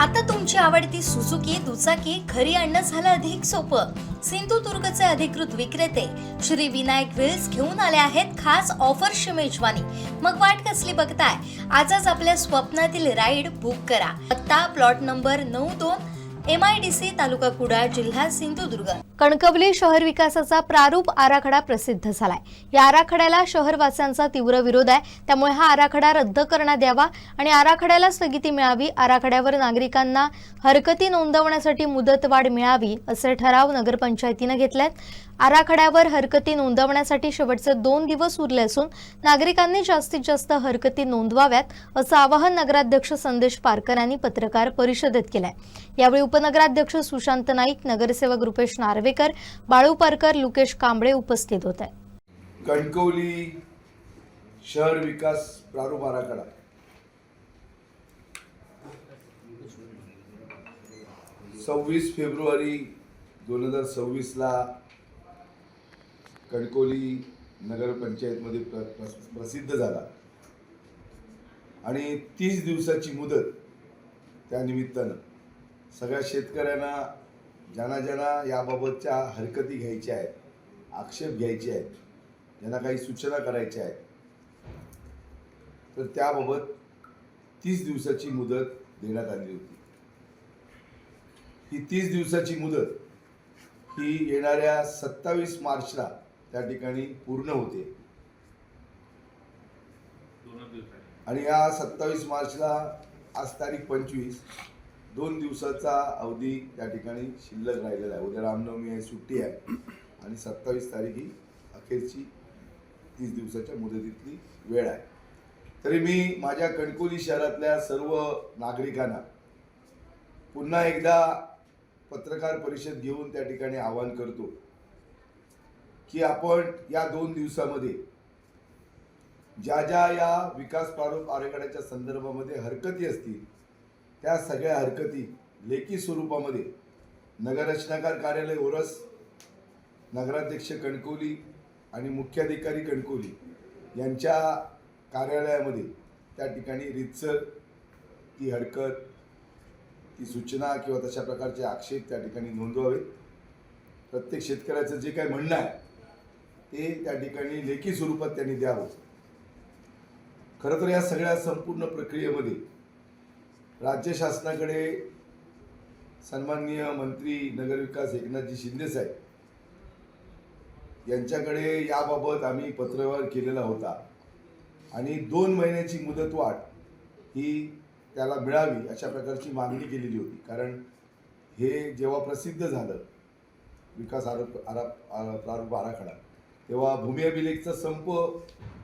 आता तुमची आवडती सुझुकी दुचाकी घरी आणणं झालं अधिक सोपं. सिंधुदुर्गचे अधिकृत विक्रेते श्री विनायक व्हील्स घेऊन आले आहेत खास ऑफरची मेजवानी. मग वाट कसली बघताय? आजच आपल्या स्वप्नातील राईड बुक करा. पत्ता प्लॉट नंबर 92 MIDC तालुका कुडाळ जिल्हा सिंधुदुर्ग. कणकवली शहर विकासाचा प्रारूप आराखडा प्रसिद्ध झालाय. या आराखड्याला शहरवासियांचा तीव्र विरोध आहे. त्यामुळे हा आराखडा रद्द करण्यात यावा आणि आराखड्याला स्थगिती मिळावी. आराखड्यावर नागरिकांना हरकती नोंदवण्यासाठी मुदतवाढ मिळावी असे ठराव नगरपंचायतीने घेतलेत. आराखड्यावर हरकती नोंदवण्यासाठी शेवटचे 2 दिवस उरले असून नागरिकांनी जास्तीत जास्त हरकती नोंदवाव्यात असं आवाहन नगराध्यक्ष संदेश पारकर यांनी पत्रकार परिषदेत केलंय. यावेळी उपनगराध्यक्ष सुशांत नाईक, नगरसेवक रुपेश नार्वेकर, बाळू पारकर, लुकेश कांबळे उपस्थित होते. कणकवली शहर विकास प्रारूप आराखडा 26 फेब्रुवारी 2026 कणकवली नगरपंचायतमध्ये प्रसिद्ध झाला आणि 30 दिवसाची मुदत त्या निमित्तानं सगळ्या शेतकऱ्यांना ज्यांना याबाबतच्या हरकती घ्यायच्या आहेत, आक्षेप घ्यायचे आहेत, ज्यांना काही सूचना करायच्या आहेत, तर त्याबाबत 30 दिवसाची मुदत देण्यात आली होती. ही 30 दिवसाची मुदत ही येणाऱ्या 27 मार्चला त्या ठिकाणी पूर्ण होते आणि या 27 मार्चला आज तारीख 25, 2 दिवसाचा अवधी त्या ठिकाणी शिल्लक राहिलेला आहे. उद्या रामनवमी आहे, सुट्टी आहे आणि 27 तारीख ही अखेरची 30 दिवसाच्या मुदतीतली वेळ आहे. तरी मी माझ्या कणकवली शहरातल्या सर्व नागरिकांना पुन्हा एकदा पत्रकार परिषद घेऊन त्या ठिकाणी आवाहन करतो की आपण या 2 दिवसामध्ये ज्या या विकास प्रारूप आराखड्याच्या संदर्भामध्ये हरकती असतील त्या सगळ्या हरकती लेखी स्वरूपामध्ये नगररचनाकार कार्यालय ओरस, नगराध्यक्ष कणकवली आणि मुख्याधिकारी कणकवली यांच्या कार्यालयामध्ये त्या ठिकाणी रीतसर ती हरकत, ती सूचना किंवा तशा प्रकारचे आक्षेप त्या ठिकाणी नोंदवावेत. प्रत्येक शेतकऱ्याचं जे काही म्हणणं आहे ते त्या ठिकाणी लेखी स्वरूपात त्यांनी द्यावं. खरं तर या सगळ्या संपूर्ण प्रक्रियेमध्ये राज्य शासनाकडे सन्माननीय मंत्री नगरविकास एकनाथजी शिंदे साहेब यांच्याकडे याबाबत आम्ही पत्रव्यवहार केलेला होता आणि 2 महिन्याची मुदतवाढ ही त्याला मिळावी अशा प्रकारची मागणी केलेली होती. कारण हे जेव्हा प्रसिद्ध झालं विकास प्रारूप आराखडा, तेव्हा भूमी अभिलेखचा संप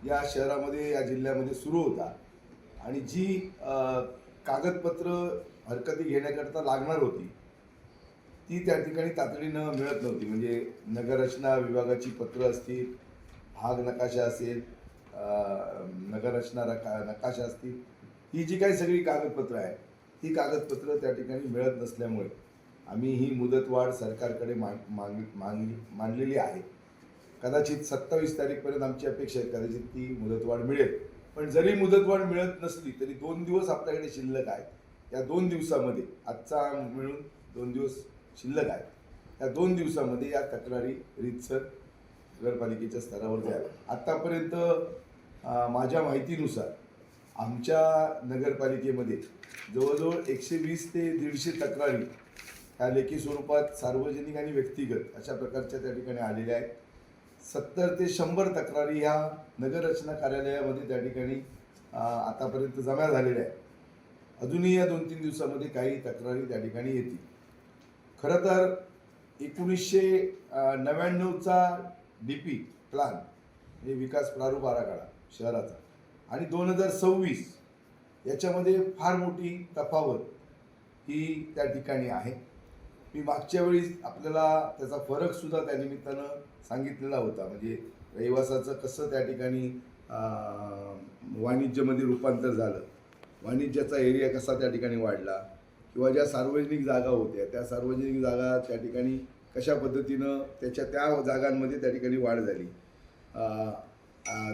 या शहरामध्ये, या जिल्ह्यामध्ये सुरू होता आणि जी कागदपत्र हरकती घेण्याकरता लागणार होती ती त्या ठिकाणी तातडीनं मिळत नव्हती. म्हणजे नगररचना विभागाची पत्र असतील, भाग नकाशा असेल, नगररचना नकाशा असतील, ही जी काही सगळी कागदपत्र आहेत ही कागदपत्र त्या ठिकाणी मिळत नसल्यामुळे आम्ही ही मुदतवाढ सरकारकडे मांडलेली आहे. कदाचित 27 तारीखपर्यंत आमची अपेक्षा आहे, कदाचित ती मुदतवाढ मिळेल. पण जरी मुदतवाढ मिळत नसली तरी 2 दिवस आपल्याकडे शिल्लक आहेत. या 2 दिवसामध्ये, आजचा मिळून 2 दिवस शिल्लक आहेत, या 2 दिवसामध्ये या तक्रारी रीतसर नगरपालिकेच्या स्तरावर द्याव्या. आत्तापर्यंत माझ्या माहितीनुसार आमच्या नगरपालिकेमध्ये जवळजवळ 120 ते 150 तक्रारी ह्या लेखी स्वरूपात सार्वजनिक आणि व्यक्तिगत अशा प्रकारच्या त्या ठिकाणी आलेल्या आहेत. 70 ते 100 तक्रारी ह्या नगररचना कार्यालयामध्ये त्या ठिकाणी आतापर्यंत जमा झालेल्या आहेत. अजूनही या 2-3 दिवसामध्ये काही तक्रारी त्या ठिकाणी येतील. खरं तर 1999चा DP प्लान म्हणजे विकास प्रारूप आराखडा शहराचा आणि 2026 याच्यामध्ये फार मोठी तफावत ही त्या ठिकाणी आहे. मी मागच्या वेळी आपल्याला त्याचा फरकसुद्धा त्या निमित्तानं सांगितलेला होता. म्हणजे रहिवासाचं कसं त्या ठिकाणी वाणिज्यामध्ये रूपांतर झालं, वाणिज्याचा एरिया कसा त्या ठिकाणी वाढला, किंवा ज्या सार्वजनिक जागा होत्या त्या सार्वजनिक जागा त्या ठिकाणी कशा पद्धतीनं त्या जागांमध्ये त्या ठिकाणी वाढ झाली.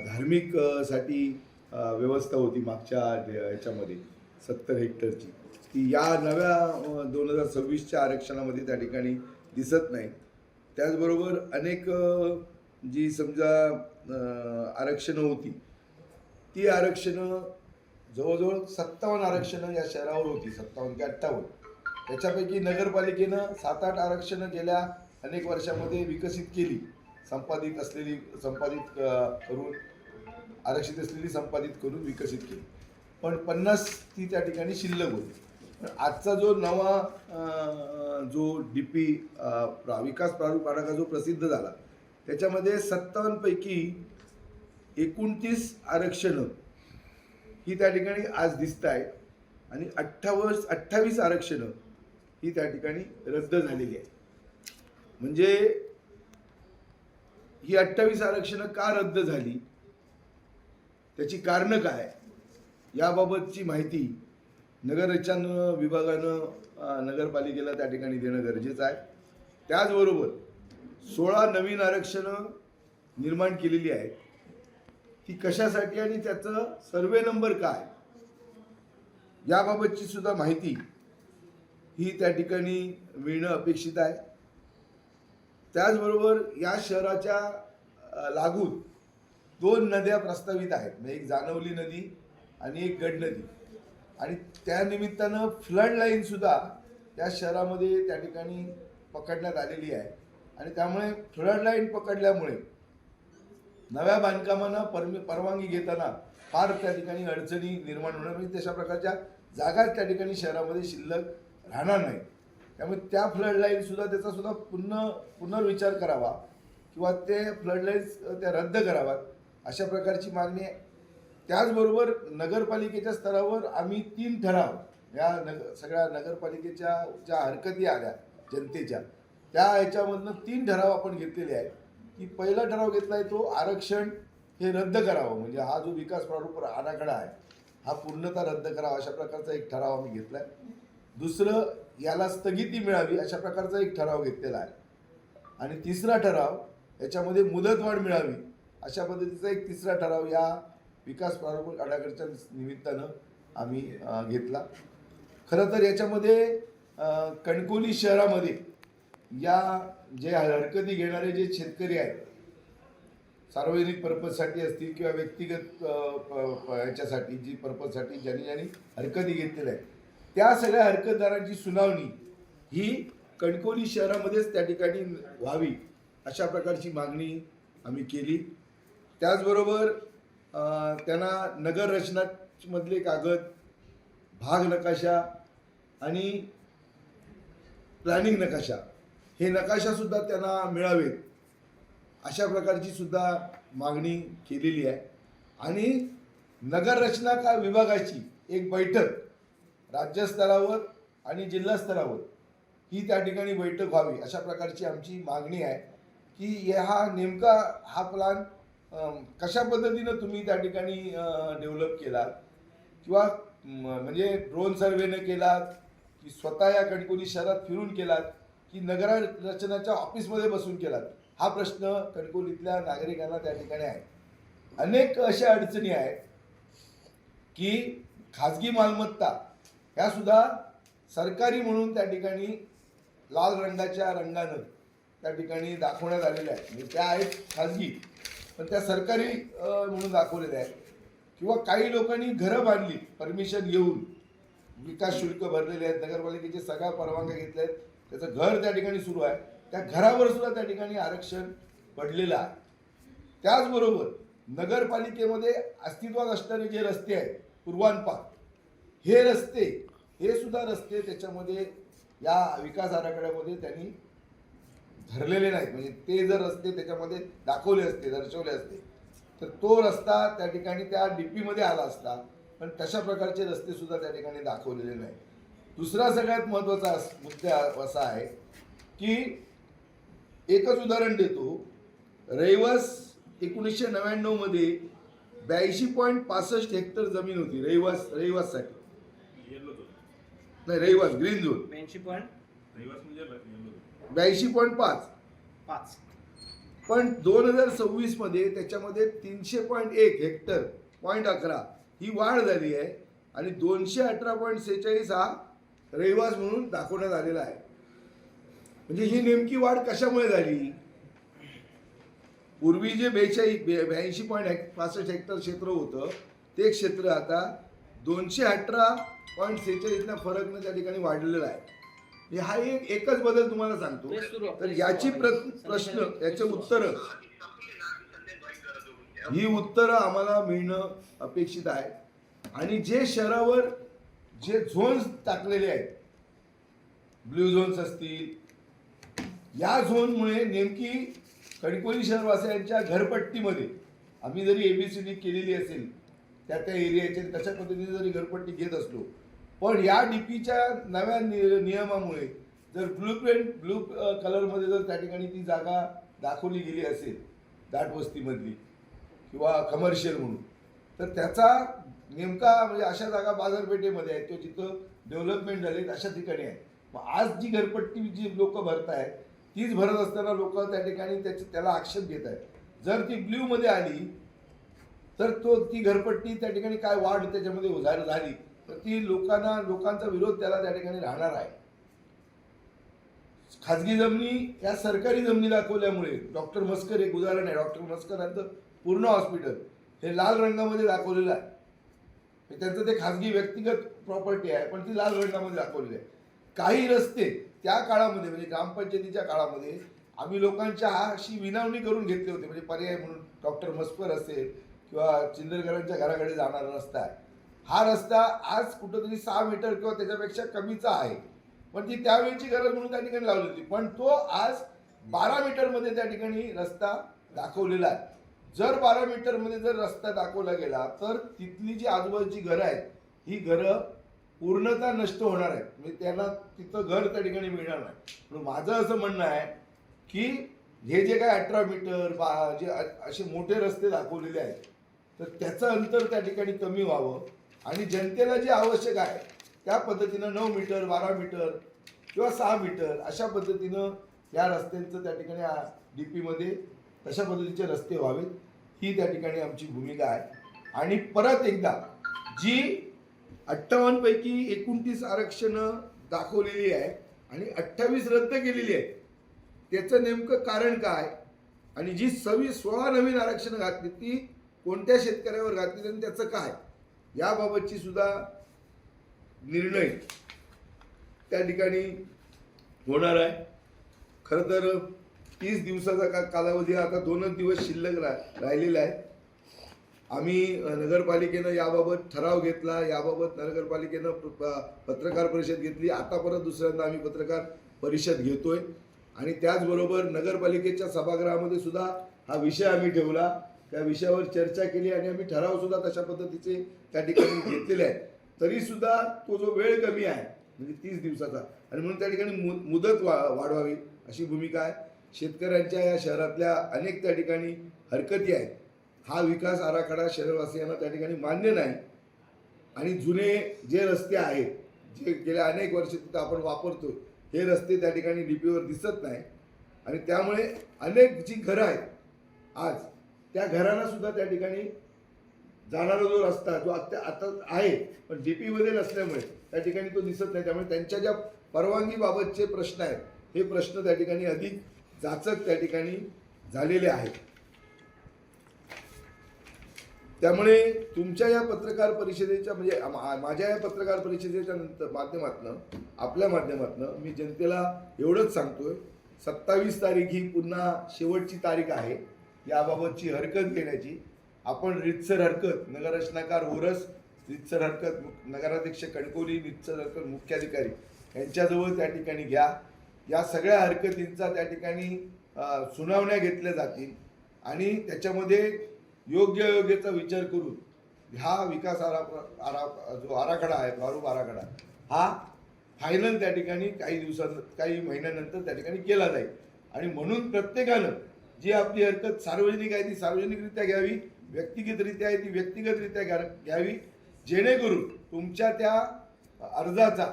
धार्मिक साठी व्यवस्था होती मागच्या याच्यामध्ये 70 हेक्टरची, ती या नव्या 2026च्या आरक्षणामध्ये त्या ठिकाणी दिसत नाही. त्याचबरोबर अनेक जी समजा आरक्षणं होती, ती आरक्षणं जवळजवळ 57 आरक्षणं या शहरावर होती, 57 की 58. त्याच्यापैकी नगरपालिकेनं 7-8 आरक्षणं गेल्या अनेक वर्षामध्ये विकसित केली, संपादित करून आरक्षित असलेली संपादित करून विकसित केली. पण 50 ती त्या ठिकाणी शिल्लक होती. पण आजचा जो नवा जो DP विकास प्रारूप आराखडा जो प्रसिद्ध झाला, त्याच्यामध्ये 57 पैकी 29 आरक्षणं ही त्या ठिकाणी आज दिसत आहेत आणि 28 आरक्षणं ही त्या ठिकाणी रद्द झालेली आहेत. म्हणजे ही 28 आरक्षणं का रद्द झाली, त्याची कारणं काय, याबाबतची माहिती नगररचना विभागानं नगरपालिकेला त्या ठिकाणी देणं गरजेचं आहे. त्याचबरोबर 16 नवीन आरक्षणं निर्माण केलेली आहेत, ती कशासाठी आणि त्याचं सर्वे नंबर काय, याबाबतची सुद्धा माहिती ही त्या ठिकाणी मिळणं अपेक्षित आहे. त्याचबरोबर या शहराच्या लागून 2 नद्या प्रस्तावित आहेत, म्हणजे एक जानवली नदी आणि एक गड नदी, आणि त्या निमित्तानं फ्लड लाईन सुद्धा त्या शहरामध्ये त्या ठिकाणी पकडण्यात आलेली आहे. आणि त्यामुळे फ्लड लाईन पकडल्यामुळे नव्या बांधकामांना परवानगी घेताना फार त्या ठिकाणी अडचणी निर्माण होणार, म्हणजे तशा प्रकारच्या जागाच त्या ठिकाणी शहरामध्ये शिल्लक राहणार नाही. त्यामुळे त्या फ्लड लाईन सुद्धा त्याचा सुद्धा पुनर्विचार करावा किंवा ते फ्लड लाईन्स त्या रद्द कराव्यात, अशा प्रकारची मागणी आहे. त्याचबरोबर नगरपालिकेच्या स्तरावर आम्ही 3 ठराव या सगळ्या नगरपालिकेच्या ज्या हरकती आल्या जनतेच्या, त्या ह्याच्यामधनं 3 ठराव आपण घेतलेले आहेत. की पहिला ठराव घेतला आहे तो आरक्षण हे रद्द करावं, म्हणजे हा जो विकास प्रारूप आराखडा आहे हा पूर्णतः रद्द करावा, अशा प्रकारचा एक ठराव आम्ही घेतला आहे. दुसरं, याला स्थगिती मिळावी अशा प्रकारचा एक ठराव घेतलेला आहे. आणि तिसरा ठराव, याच्यामध्ये मुदतवाढ मिळावी अशा पद्धतीचा एक तिसरा ठराव या विकास प्रारूप आराखड्याच्या निमित्तानं आम्ही घेतला. खरं तर याच्यामध्ये कणकवली शहरामध्ये या जे हरकती घेणारे जे शेतकरी आहेत, सार्वजनिक पर्पजसाठी असतील किंवा व्यक्तिगत याच्यासाठी जी पर्पजसाठी ज्यांनी हरकती घेतलेल्या आहेत, त्या सगळ्या हरकतदारांची सुनावणी ही कणकवली शहरामध्येच त्या ठिकाणी व्हावी अशा प्रकारची मागणी आम्ही केली. त्याचबरोबर त्यांना नगर रचनामधले कागद, भाग नकाशा आणि प्लॅनिंग नकाशा, हे नकाशासुद्धा त्यांना मिळावेत अशा प्रकारची सुद्धा मागणी केलेली आहे. आणि नगर रचना का विभागाची एक बैठक राज्यस्तरावर आणि जिल्हा स्तरावर ही त्या ठिकाणी बैठक व्हावी अशा प्रकारची आमची मागणी आहे. की नेमका हा प्लॅन कशा पद्धतीनं तुम्ही त्या ठिकाणी डेव्हलप केलात, किंवा म्हणजे ड्रोन सर्वेनं केलात की स्वतः या कणकवली शहरात फिरून केलात की नगर रचनाच्या ऑफिसमध्ये बसून केलात, हा प्रश्न कणकवलीतल्या नागरिकांना त्या ठिकाणी आहे. अनेक अशा अडचणी आहेत की खाजगी मालमत्ता ह्या सुद्धा सरकारी म्हणून त्या ठिकाणी लाल रंगाच्या रंगानं त्या ठिकाणी दाखवण्यात आलेल्या आहेत. म्हणजे त्या आहेत खाजगी, पण त्या सरकारी म्हणून दाखवलेल्या आहेत. किंवा काही लोकांनी घरं बांधली परमिशन घेऊन, विकास शुल्क भरलेले आहेत, नगरपालिकेचे सगळ्या परवानग्या घेतल्या आहेत, त्याचं घर त्या ठिकाणी सुरू आहे, त्या घरावर सुद्धा त्या ठिकाणी आरक्षण पडलेलं आहे. त्याचबरोबर नगरपालिकेमध्ये अस्तित्वात असणारे जे रस्ते आहेत पूर्वांपार, हे सुद्धा रस्ते त्याच्यामध्ये या विकास आराखड्यामध्ये त्यांनी धरलेले नाहीत. म्हणजे ते जर रस्ते त्याच्यामध्ये दर्शवले असते तर तो रस्ता त्या ठिकाणी त्या DP मध्ये आला असता, पण तशा प्रकारचे रस्ते सुद्धा त्या ठिकाणी दाखवलेले नाही. दुसरा सगळ्यात महत्त्वाचा मुद्दा असा आहे की एकच उदाहरण देतो, रहिवास 1999 मध्ये 82.65 हेक्टर जमीन होती रहिवाससाठी, नाही रहिवास ग्रीन झोन 82.5, पण 2026 मध्ये त्याच्यामध्ये 300.1 हेक्टर 0.11 ही वाढ झाली आहे आणि 218.46 हा रहिवास म्हणून दाखवण्यात आलेला आहे. म्हणजे ही नेमकी वाढ कशामुळे झाली? पूर्वी जे 82.65 हेक्टर क्षेत्र होतं ते क्षेत्र आता 218.46 फरकनं त्या ठिकाणी वाढलेलं आहे. हा एकच बदल तुम्हाला सांगतो. तर याची प्रश्न, याचे उत्तरं, ही उत्तरं आम्हाला मिळणं अपेक्षित आहे. आणि जे शहरावर जे झोन्स टाकलेले आहेत, ब्ल्यू झोन्स असतील, या झोनमुळे नेमकी कणकवली शहरवासियांच्या घरपट्टीमध्ये आम्ही जरी ABCD केलेली असेल त्या एरियाची, तशा पद्धतीने जरी घरपट्टी घेत असलो, पण या DPच्या नव्या नियमामुळे जर ब्लू कलरमध्ये जर त्या ठिकाणी ती जागा दाखवली गेली असेल दाट वस्तीमधली किंवा कमर्शियल म्हणून, तर त्याचा नेमका म्हणजे अशा जागा बाजारपेठेमध्ये आहेत किंवा जिथं डेव्हलपमेंट झाले अशा ठिकाणी आहे. मग आज जी घरपट्टी जी लोक भरत आहेत तीच भरत असताना लोक त्या ठिकाणी त्याला आक्षेप घेत आहेत. जर ती ब्ल्यूमध्ये आली तर ती घरपट्टी त्या ठिकाणी काय वाढ त्याच्यामध्ये झाली तर ती लोकांचा विरोध त्याला त्या ठिकाणी राहणार आहे. खाजगी जमिनी या सरकारी जमिनी दाखवल्यामुळे डॉक्टर मस्कर एक उदाहरण आहे. डॉक्टर मस्कर यांचं पूर्ण हॉस्पिटल हे लाल रंगामध्ये दाखवलेलं आहे. त्यांचं ते खाजगी व्यक्तिगत प्रॉपर्टी आहे, पण ती लाल रंगामध्ये दाखवलेली आहे. काही रस्ते त्या काळामध्ये म्हणजे ग्रामपंचायतीच्या काळामध्ये आम्ही लोकांच्या अशी विनवणी करून घेतले होते, म्हणजे पर्याय म्हणून डॉक्टर मस्कर असेल किंवा चिंदरकरांच्या घराकडे जाणारा रस्ता आहे. हा रस्ता आज कुठंतरी 6 मीटर किंवा त्याच्यापेक्षा कमीचा आहे, पण ती त्यावेळीची गरज म्हणून त्या ठिकाणी लावली होती. पण तो आज 12 मीटरमध्ये त्या ठिकाणी रस्ता दाखवलेला आहे. जर 12 मीटरमध्ये जर रस्ता दाखवला गेला तर तिथली जी आजूबाजूची घरं आहेत ही घरं पूर्णतः नष्ट होणार आहेत, म्हणजे त्यांना तिथं घर त्या ठिकाणी मिळणार नाही. पण माझं असं म्हणणं आहे की हे जे काय 18 मीटर जे असे मोठे रस्ते दाखवलेले आहेत तर त्याचं अंतर त्या ठिकाणी कमी व्हावं आणि जनतेला जे आवश्यक आहे त्या पद्धतीनं 9 मीटर 12 मीटर किंवा 6 मीटर अशा पद्धतीनं या रस्त्यांचं त्या ठिकाणी DPमध्ये तशा पद्धतीचे रस्ते व्हावेत, ही त्या ठिकाणी आमची भूमिका आहे. आणि परत एकदा जी 58 पैकी 29 आरक्षणं दाखवलेली आहे आणि 28 रद्द केलेली आहे, त्याचं नेमकं कारण काय आणि जी 16 नवीन आरक्षणं घातली ती कोणत्या शेतकऱ्यावर घातली आणि त्याचं काय, याबाबतची सुद्धा निर्णय त्या ठिकाणी होणार आहे. खरं तर 30 दिवसाचा कालावधी आता 2च दिवस शिल्लक राहिलेला आहे. आम्ही नगरपालिकेनं याबाबत ठराव घेतला, याबाबत नगरपालिकेनं पत्रकार परिषद घेतली, आता परत दुसऱ्यांदा आम्ही पत्रकार परिषद घेतोय. आणि त्याचबरोबर नगरपालिकेच्या सभागृहामध्ये सुद्धा हा विषय आम्ही ठेवला, त्या विषयावर चर्चा केली आणि आम्ही ठराव सुद्धा तशा पद्धतीचे त्या ठिकाणी घेतलेले आहेत. तरीसुद्धा तो जो वेळ कमी आहे म्हणजे 30 दिवसाचा, आणि म्हणून त्या ठिकाणी मुदत वाढवावी अशी भूमिका आहे. शेतकऱ्यांच्या या शहरातल्या अनेक त्या ठिकाणी हरकती आहेत. हा विकास आराखडा शहरवासियांना त्या ठिकाणी मान्य नाही आणि जुने जे रस्ते आहेत जे गेल्या अनेक वर्ष तिथं आपण वापरतो हे रस्ते त्या ठिकाणी DPवर दिसत नाही आणि त्यामुळे अनेक जी घरं आहेत आज त्या घरांना सुद्धा त्या ठिकाणी जाणारा जो रस्ता जो आता आहे पण DPमध्ये नसल्यामुळे त्या ठिकाणी तो दिसत नाही. त्यामुळे त्यांच्या ज्या परवानगीबाबतचे प्रश्न आहेत हे प्रश्न त्या ठिकाणी अधिक जाचक त्या ठिकाणी झालेले आहेत. त्यामुळे तुमच्या या पत्रकार परिषदेच्या म्हणजे माझ्या या पत्रकार परिषदेच्या माध्यमातून आपल्या माध्यमातून मी जनतेला एवढंच सांगतोय, 27 तारीख ही पुन्हा शेवटची तारीख आहे याबाबतची हरकत घेण्याची. आपण रीतसर हरकत नगररचनाकार ओरस, रीतसर हरकत नगराध्यक्ष कणकवली, रीतसर हरकत मुख्याधिकारी यांच्याजवळ त्या ठिकाणी घ्या. या सगळ्या हरकतींचा त्या ठिकाणी सुनावण्या घेतल्या जातील आणि त्याच्यामध्ये योग्यतेचा विचार करून हा विकास जो आराखडा आहे, प्रारूप आराखडा हा फायनल त्या ठिकाणी काही महिन्यानंतर त्या ठिकाणी केला जाईल. आणि म्हणून प्रत्येकानं जी आपली हरकत सार्वजनिक आहे ती सार्वजनिकरित्या घ्यावी, व्यक्तिगतरित्या आहे ती व्यक्तिगतरित्या घ्यावी, जेणेकरून तुमच्या त्या अर्जाचा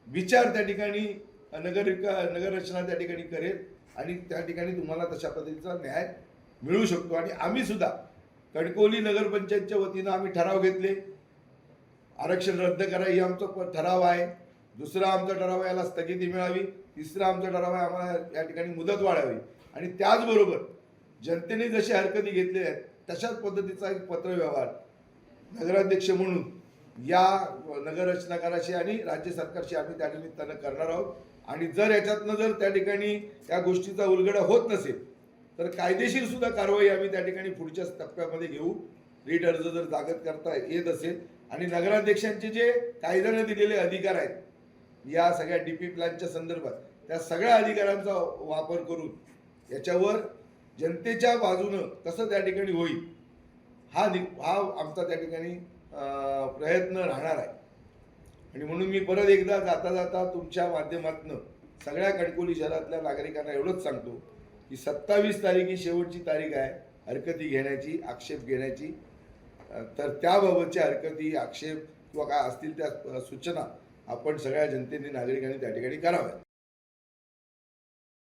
विचार त्या ठिकाणी नगररचना त्या ठिकाणी करेल आणि त्या ठिकाणी तुम्हाला तशा पद्धतीचा न्याय मिळू शकतो. आणि आम्ही सुद्धा कणकवली नगरपंचायतच्या वतीनं आम्ही ठराव घेतले आरक्षण रद्द करा ही आमचा ठराव आहे. दुसरा आमचा ठराव आहे याला स्थगिती मिळावी. तिसरा आमचा ठराव आहे आम्हाला या ठिकाणी मुदत वाढावी. आणि त्याचबरोबर जनतेने जशी हरकती घेतलेल्या आहेत तशाच पद्धतीचा एक पत्रव्यवहार नगराध्यक्ष म्हणून या नगररचनाकाराशी आणि राज्य सरकारशी आम्ही त्या निमित्तानं करणार आहोत. आणि जर याच्यातनं जर त्या ठिकाणी त्या गोष्टीचा उलगडा होत नसेल तर कायदेशीर सुद्धा कारवाई आम्ही त्या ठिकाणी पुढच्या टप्प्यामध्ये घेऊ. रीट अर्ज जर जागत करता येत असेल आणि नगराध्यक्षांचे जे कायद्याने दिलेले अधिकार आहेत या सगळ्या DP प्लॅनच्या संदर्भात त्या सगळ्या अधिकारांचा वापर करून याच्यावर जनतेच्या बाजूनं कसं त्या ठिकाणी होईल हा आमचा त्या ठिकाणी प्रयत्न राहणार आहे. आणि म्हणून मी परत एकदा जाता जाता तुमच्या माध्यमातून सगळ्या कणकवली शहरातल्या नागरिकांना एवढंच सांगतो की 27 तारीख ही शेवटची तारीख आहे हरकती घेण्याची, आक्षेप घेण्याची. तर त्याबाबतच्या हरकती, आक्षेप किंवा काय असतील त्या सूचना आपण सगळ्या जनतेने, नागरिकांनी त्या ठिकाणी कराव्या.